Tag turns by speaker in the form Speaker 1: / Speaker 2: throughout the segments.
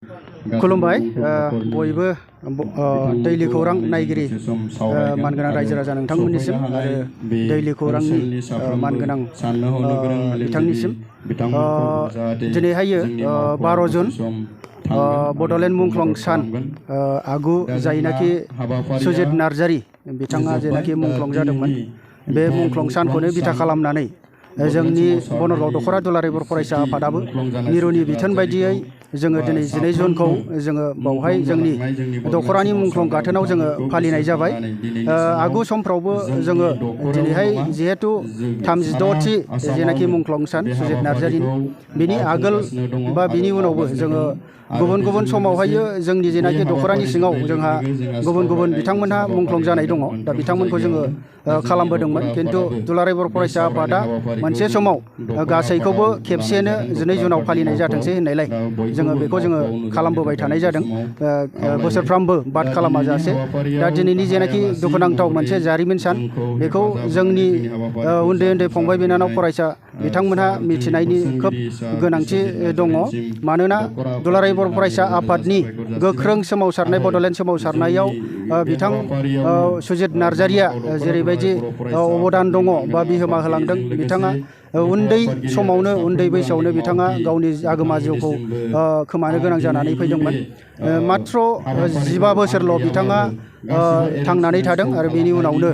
Speaker 1: खुलुमबाय बयबो दैलि खौरां नायगिरि मानगोनां रायजो राजा नोंथांमोननिसिम आरो दैलि खौरांनि मानगोनां बिथांनिसिम दिनैहायो 12 जुन बड'लेण्ड मुंख्लं सान आगु जायनाखि सुजित नार्जारी बिथाङा जेनाखि मुंख्लं जादोंमोन बे मुंख्लं सानखौनो बिथा खालामनानै जोंनि बनरगाव दख'रा दुलाराय बर' फरायसा आफादाबो मिरुनि बिथोन बायदियै जोङो दिनै 12 जुनखौ जोङो बावहाय जोंनि दख'रानि मुंख्लं गाथोनाव जोङो फालिनाय जाबाय। आगु समफ्रावबो जोङो दिनैहाय जिहेतु 36थि जेनाखि मुंख्लं सान सुजित नार्जारीनि बिनि आगोल बा बिनि उनावबो जोङो गुबुन गुबुन समावहायो जोंनि जेनाखि दख'रानि सिङाव जोंहा गुबुन गुबुन बिथांमोनहा मुंख्लं जानाय दङ। दा बिथांमोनखौ जोङो खालामबोदोंमोन, खिन्थु दुलाराय बर' फरायसा आफादा मोनसे समाव गासैखौबो खेबसेनो 12 जुनाव फालिनाय जाथोंसै होननायलाय जोङो बेखौ जोङो खालामबोबाय थानाय जादों बोसोरफ्रामबो बाद खालामा जासे। दा दिनैनि जेनाखि दुखुनांथाव मोनसे जारिमिन सान बेखौ जोंनि उन्दै उन्दै फंबाय बिनानाव फरायसा बिथांमोनहा मिथिनायनि खोब गोनांथि दङ। मानोना दुलाराय बर' फरायसा आफादनि गोख्रों सोमावसारनाय बड'लेण्ड सोमावसारनायाव बिथां सुजित नार्जारीया जेरैबायदि अबदान दङ बा बिहोमा होलांदों, बिथाङा उन्दै समावनो उन्दै बैसोआवनो बिथाङा गावनि आगोमा जिउखौ खोमानो गोनां जानानै फैदोंमोन। मात्र 15 बोसोरल' बिथाङा थांनानै थादों आरो बेनि उनावनो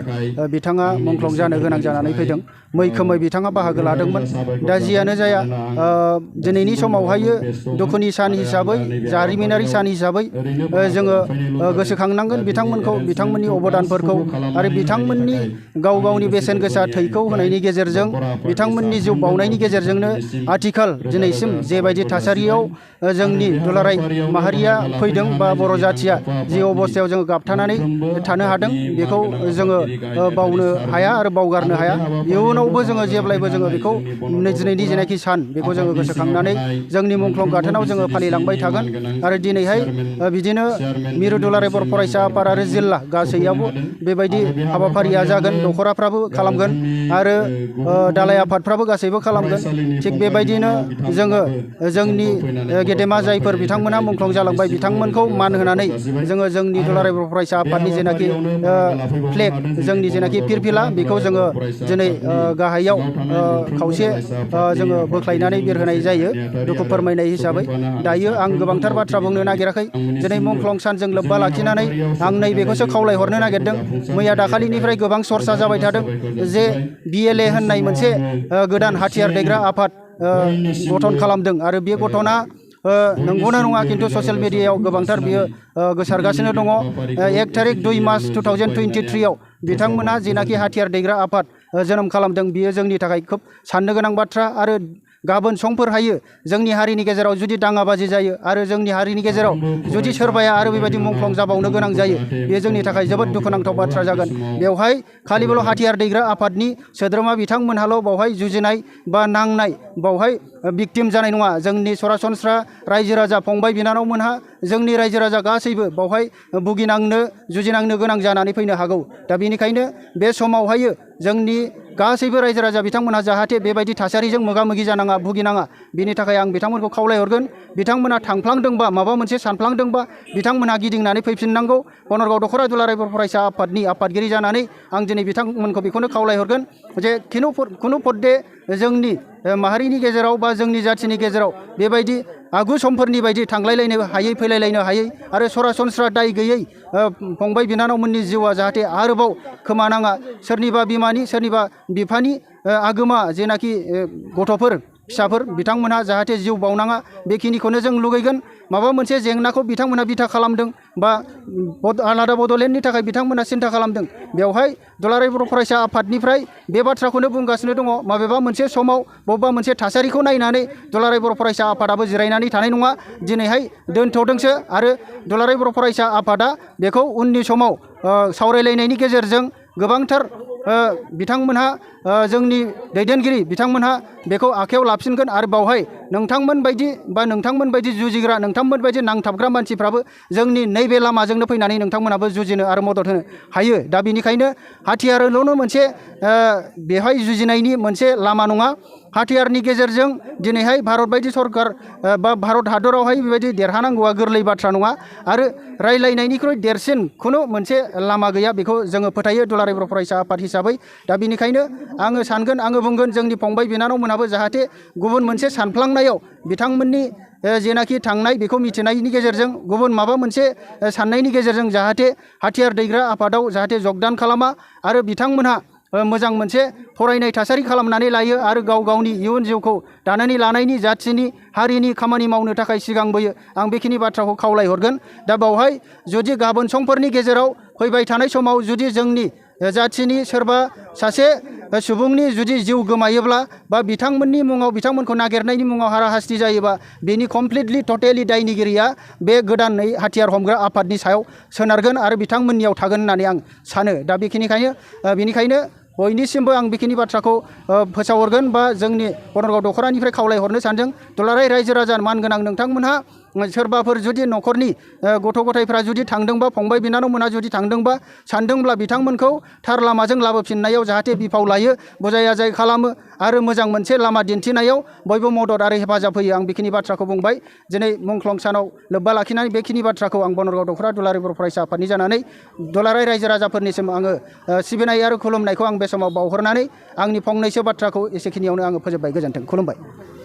Speaker 1: बिथाङा मुंख्लं जानो गोनां जानानै फैदों। मैखोमै बिथाङा बाहागो लादोंमोन। दा जियानो जाया दिनैनि समावहायो दुखुनि सान हिसाबै जारिमिनारि सान हिसाबै जोङो गोसोखांनांगोन बिथांमोनखौ, बिथांमोननि अबदानफोरखौ आरो बिथांमोननि गाव गावनि बेसेन गोसा थैखौ होनायनि गेजेरजों बिथांमोननि जिउ बाउनायनि गेजेरजोंनो आथिखाल दिनैसिम जेबायदि थासारियाव जोंनि दुलाराय माहारिया फैदों बा बर' जाथिया जि अबस्थायाव जोङो गाबथानानै थानो हादों बेखौ जोङो बावनो हाया आरो बावगारनो हाया। इयुनावबो जोङो जेब्लायबो जोङो बेखौ दिनैनि जेनाखि सान बेखौ जोङो गोसोखांनानै जोंनि मुंख्लं गाथोनाव जोङो फालिलांबाय थागोन। आरो दिनैहाय बिदिनो मिरु दुलाराय बर' फरायसा आफाद आरो जिल्ला गासैयावबो बेबायदि हाबाफारिया जागोन। दख'राफ्राबो खालामगोन आरो दालाय आफादफ्राबो गासैबो खालामगोन। थिग बेबायदिनो जोङो जोंनि गेदेमा जायफोर बिथांमोना मुंख्लं जालांबाय बिथांमोनखौ मान होनानै जोङो जोंनि दुलाराय बर' फरायसा आफादनि जेनाखि फ्लेग, जोंनि जेनाखि फिरफिला बेखौ जोङो दिनै गाहायाव खावसे जोङो बोख्लायनानै बिरहोनाय जायो दुखु फोरमायनाय हिसाबै। दायो आं गोबांथार बाथ्रा बुंनो नागिराखै। दिनै मुंख्लं सानजों लोब्बा लाखिनानै आं नैबेखौसो खावलायहरनो नागिरदों। मैया दाखालिनिफ्राय गोबां सरसा जाबाय थादों जे BLA होननाय मोनसे गोदान हाथियार दैग्रा आफाद गठन खालामदों आरो बे गठना नंगौना नङा, खिन्थु ससियेल मिडियायाव गोबांथार बियो गोसारगासिनो दङ। 1 तारिख 2 मार्च 2023 आव बिथांमोना जेनाखि हाथियार दैग्रा आफाद जोनोम खालामदों बियो जोंनि थाखाय खोब साननो गोनां बाथ्रा। आरो गाबोन समफोर हायो जोंनि हारिनि गेजेराव जुदि दाङाबाजि जायो आरो जोंनि हारिनि गेजेराव जुदि सोरबाया आरो बेबायदि मुंख्लं जाबावनो गोनां जायो, बेयो जोंनि थाखाय जोबोद दुखुनांथाव बाथ्रा जागोन। बेवहाय खालिबोल' हाथियार दैग्रा आफादनि सोद्रोमा बिथांमोनहाल' बावहाय जुजिनाय बा नांनाय बावहाय भिक्टिम जानाय नङा। जोंनि सरासनस्रा रायजो राजा फंबाय बिनानावमोनहा, जोंनि रायजो राजा गासैबो बावहाय भुगिनांनो जुजिनांनो गोनां जानानै फैनो हागौ। दा बेनिखायनो बे समावहायो जोंनि गासैबो रायजो राजा बिथांमोनहा जाहाथे बेबायदि थासारिजों मोगा मोगि जानाङा, भुगिनाङा, बिनि थाखाय आं बिथांमोनखौ खावलायहरगोन। बिथांमोना थांफ्लांदोंबा माबा मोनसे सानफ्लांदोंबा बिथांमोनहा गिदिंनानै फैफिननांगौ। बनरगाव दख'रा दुलाराय बर' फरायसा आफादनि आफादगिरि जानानै आं दिनै बिथांमोनखौ बेखौनो खावलायहरगोन जे खुनु पद्दे जोंनि माहारिनि गेजेराव बा जोंनि जाथिनि गेजेराव बेबायदि आगु समफोरनि बायदि थांलायलायनो हायै, फैलायलायनो हायै आरो सरासनस्रा दाय गैयै फंबाय बिनानावमोननि जिउआ जाहाथे आरोबाव खोमानाङा। सोरनिबा बिमानि, सोरनिबा बिफानि आगोमा जेनाखि गथ'फोर, फिसाफोर बिथांमोनहा जाहाथे जिउ बावनाङा, बेखिनिखौनो जों लुगैगोन। माबा मोनसे जेंनाखौ बिथांमोनहा बिथा खालामदों बा आलादा बड'लेण्डनि थाखाय बिथांमोनहा सिन्था खालामदों, बेवहाय दुलाराय बर' फरायसा आफादनिफ्राय बे बाथ्राखौनो बुंगासिनो दङ। माबेबा मोनसे समाव बबेबा मोनसे थासारिखौ नायनानै दुलाराय बर' फरायसा आफादाबो जिरायनानै थानाय नङा। दिनैहाय दोनथ'दोंसो आरो दुलाराय बर' फरायसा आफादा बेखौ उननि समाव सावरायलायनायनि गेजेरजों गोबांथार बिथांमोनहा जोंनि दैदेनगिरि बिथांमोनहा बेखौ आखायाव लाफिनगोन आरो बावहाय नोंथांमोन बायदि बा नोंथांमोन बायदि जुजिग्रा नोंथांमोन बायदि नांथाबग्रा मानसिफ्राबो जोंनि नैबे लामाजोंनो फैनानै नोंथांमोनाबो जुजिनो आरो मदद होनो हायो। दा बेनिखायनो हाथियारल'नो मोनसे बेवहाय जुजिनायनि मोनसे लामा नङा। हाथियारनि गेजेरजों दिनैहाय भारत बायदि सरकार बा भारत हादरावहाय बेबायदि देरहानांगौआ गोरलै बाथ्रा नङा आरो रायलायनायनिख्रुइ देरसिन खुनु मोनसे लामा गैया बेखौ जोङो फोथायो दुलाराय बर' फरायसा आफाद हिसाबै। दा बेनिखायनो आङो सानगोन आङो बुंगोन जोंनि फंबाय बिनानावमोनाबो जाहाथे गुबुन मोनसे सानफ्लांनायाव बिथांमोननि जेनाखि थांनाय बेखौ मिथिनायनि गेजेरजों गुबुन माबा मोनसे साननायनि गेजेरजों जाहाथे हाथियार दैग्रा आफादाव जाहाथे जगदान खालामा आरो बिथांमोनहा मोजां मोनसे फरायनाय थासारि खालामनानै लायो आरो गाव गावनि इयुन जिउखौ दानानै लानायनि जाथिनि हारिनि खामानि मावनो थाखाय सिगांबोयो। आं बेखिनि बाथ्राखौ खावलायहरगोन। दा बावहाय जुदि गाबोन समफोरनि गेजेराव फैबाय थानाय समाव जुदि जोंनि जाथिनि सोरबा सासे सुबुंनि जुदि जिउ गोमायोब्ला बा बिथांमोननि मुङाव बिथांमोनखौ नागिरनायनि मुङाव हाराहास्ति जायोबा बेनि कमप्लिटलि टटेलि दायनिगिरिया बे गोदानै हाथियार हमग्रा आफादनि सायाव सोनारगोन आरो बिथांमोननियाव थागोन होननानै आं सानो। दा बेनिखायनो बयनिसिमबो आं बेखिनि बाथ्राखौ फोसावहरगोन बा जोंनि बनरगाव दख'रानिफ्राय खावलायहरनो सानदों। दुलाराय रायजो राजा मानगोनां नोंथांमोनहा सोरबाफोर जुदि न'खरनि गथ' गथायफ्रा जुदि थांदोंबा फंबाय बिनानावमोनहा जुदि थांदोंबा सानदोंब्ला बिथांमोनखौ थार लामाजों लाबोफिननायाव जाहाथे बिफाव लायो, बुजाय आजाय खालामो आरो मोजां मोनसे लामा दिन्थिनायाव बयबो मदद आरो हेफाजाब होयो। आं बेखिनि बाथ्राखौ बुंबाय। दिनै मुंख्लं सानाव लोब्बा लाखिनानै बेखिनि बाथ्राखौ आं बनरगाव दख'रा दुलाराय बर' फरायसा आफादनि जानानै दुलाराय रायजो राजाफोरनिसिम आङो सिबिनाय आरो खुलुमनायखौ आं बे समाव बावहरनानै आंनि फंनैसो बाथ्राखौ एसेखिनियावनो आङो फोजोबबाय। गोजोन्थों। खुलुमबाय।